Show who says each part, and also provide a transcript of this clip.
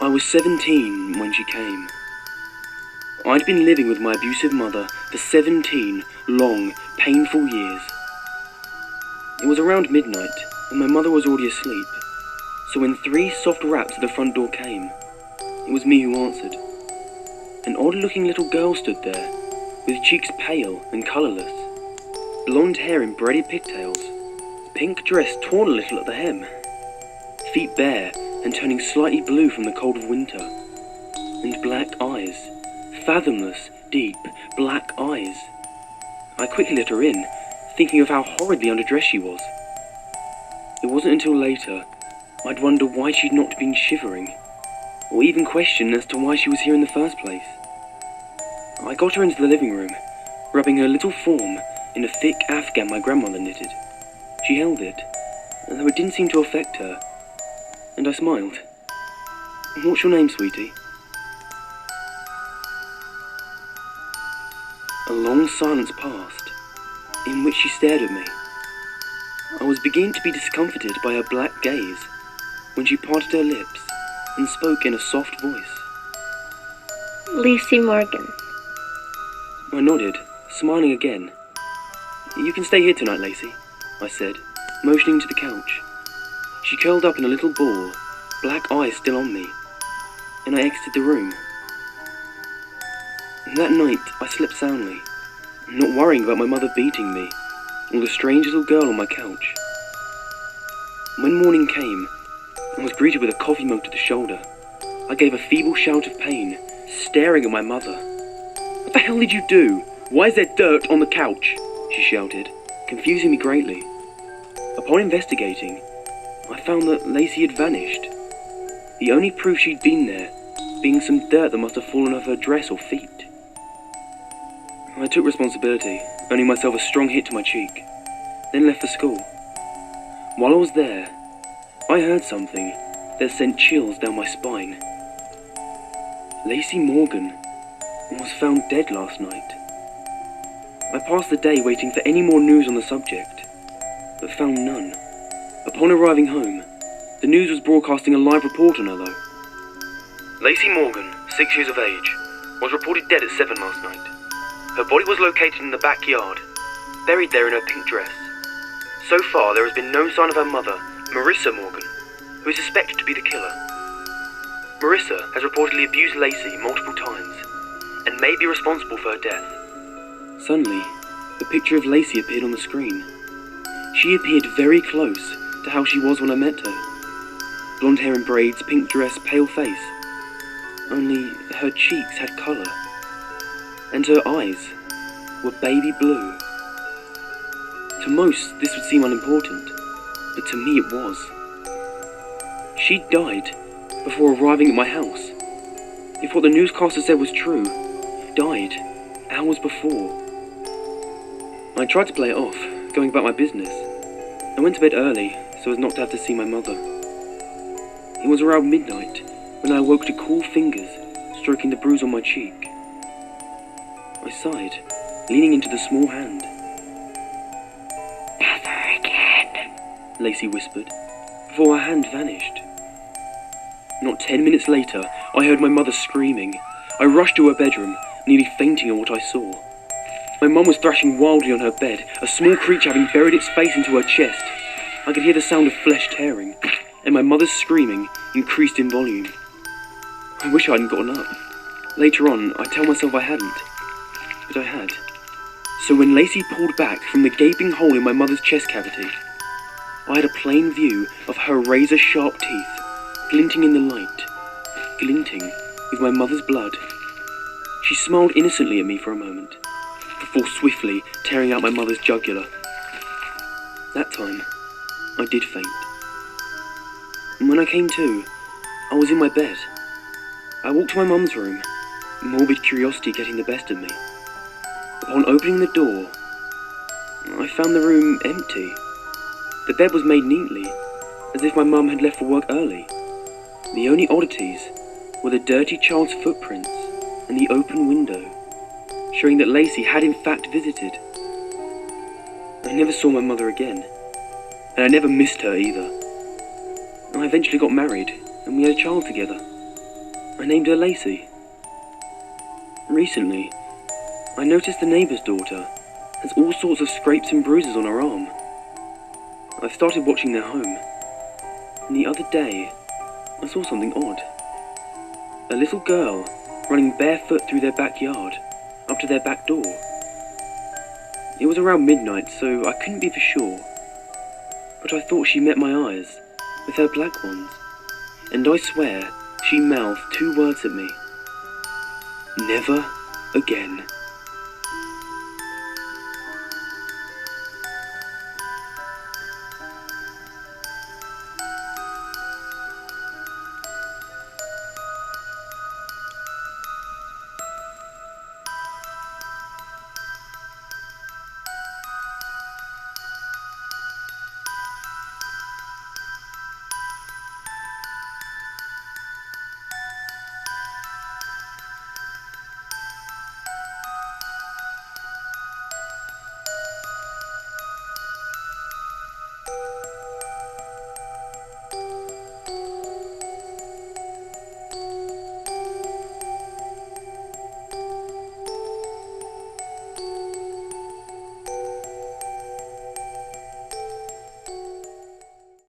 Speaker 1: I was 17 when she came. I'd been living with my abusive mother for 17 long, painful years. It was around midnight, and my mother was already asleep, so when 3 soft raps at the front door came, it was me who answered. An odd-looking little girl stood there, with cheeks pale and colourless, blonde hair in braided pigtails, pink dress torn a little at the hem, feet bare and turning slightly blue from the cold of winter, and black eyes, fathomless, deep, black eyes. I quickly let her in, thinking of how horridly underdressed she was. It wasn't until later I'd wonder why she'd not been shivering, or even question as to why she was here in the first place. I got her into the living room, rubbing her little form in a thick afghan my grandmother knitted. She held it, though it didn't seem to affect her, and I smiled. "What's your name, sweetie?" A long silence passed, in which she stared at me. I was beginning to be discomfited by her black gaze, when she parted her lips and spoke in a soft voice.
Speaker 2: "Lacey Morgan."
Speaker 1: I nodded, smiling again. "You can stay here tonight, Lacey," I said, motioning to the couch. She curled up in a little ball, black eyes still on me, and I exited the room. That night, I slept soundly, not worrying about my mother beating me, or the strange little girl on my couch. When morning came, I was greeted with a coffee mug to the shoulder. I gave a feeble shout of pain, staring at my mother. "What the hell did you do? Why is there dirt on the couch?" she shouted, confusing me greatly. Upon investigating, I found that Lacey had vanished, the only proof she'd been there being some dirt that must have fallen off her dress or feet. I took responsibility, earning myself a strong hit to my cheek, then left for school. While I was there, I heard something that sent chills down my spine. Lacey Morgan was found dead last night. I passed the day waiting for any more news on the subject, but found none. Upon arriving home, the news was broadcasting a live report on her though. Lacey Morgan, 6 years of age, was reported dead at 7 last night. Her body was located in the backyard, buried there in her pink dress. So far, there has been no sign of her mother, Marissa Morgan, who is suspected to be the killer. Marissa has reportedly abused Lacey multiple times, and may be responsible for her death. Suddenly, the picture of Lacey appeared on the screen. She appeared very close to how she was when I met her. Blonde hair in braids, pink dress, pale face. Only her cheeks had colour, and her eyes were baby blue. To most, this would seem unimportant, but to me it was. She died before arriving at my house. If what the newscaster said was true, died hours before. I tried to play it off, going about my business. I went to bed early so as not to have to see my mother. It was around midnight when I awoke to cool fingers stroking the bruise on my cheek. I sighed, leaning into the small hand.
Speaker 2: "Never again,"
Speaker 1: Lacey whispered, before her hand vanished. Not 10 minutes later, I heard my mother screaming. I rushed to her bedroom, nearly fainting at what I saw. My mum was thrashing wildly on her bed, a small creature having buried its face into her chest. I could hear the sound of flesh tearing, and my mother's screaming increased in volume. I wish I hadn't gotten up. Later on, I tell myself I hadn't, but I had. So when Lacey pulled back from the gaping hole in my mother's chest cavity, I had a plain view of her razor-sharp teeth, glinting in the light, glinting with my mother's blood. She smiled innocently at me for a moment, before swiftly tearing out my mother's jugular. That time, I did faint. And when I came to, I was in my bed. I walked to my mum's room, morbid curiosity getting the best of me. Upon opening the door, I found the room empty. The bed was made neatly, as if my mum had left for work early. The only oddities were the dirty child's footprints and the open window, showing that Lacey had in fact visited. I never saw my mother again, and I never missed her either. I eventually got married, and we had a child together. I named her Lacey. Recently, I noticed the neighbour's daughter has all sorts of scrapes and bruises on her arm. I've started watching their home, and the other day, I saw something odd. A little girl running barefoot through their backyard, up to their back door. It was around midnight, so I couldn't be for sure, but I thought she met my eyes with her black ones, and I swear she mouthed 2 words at me. Never again.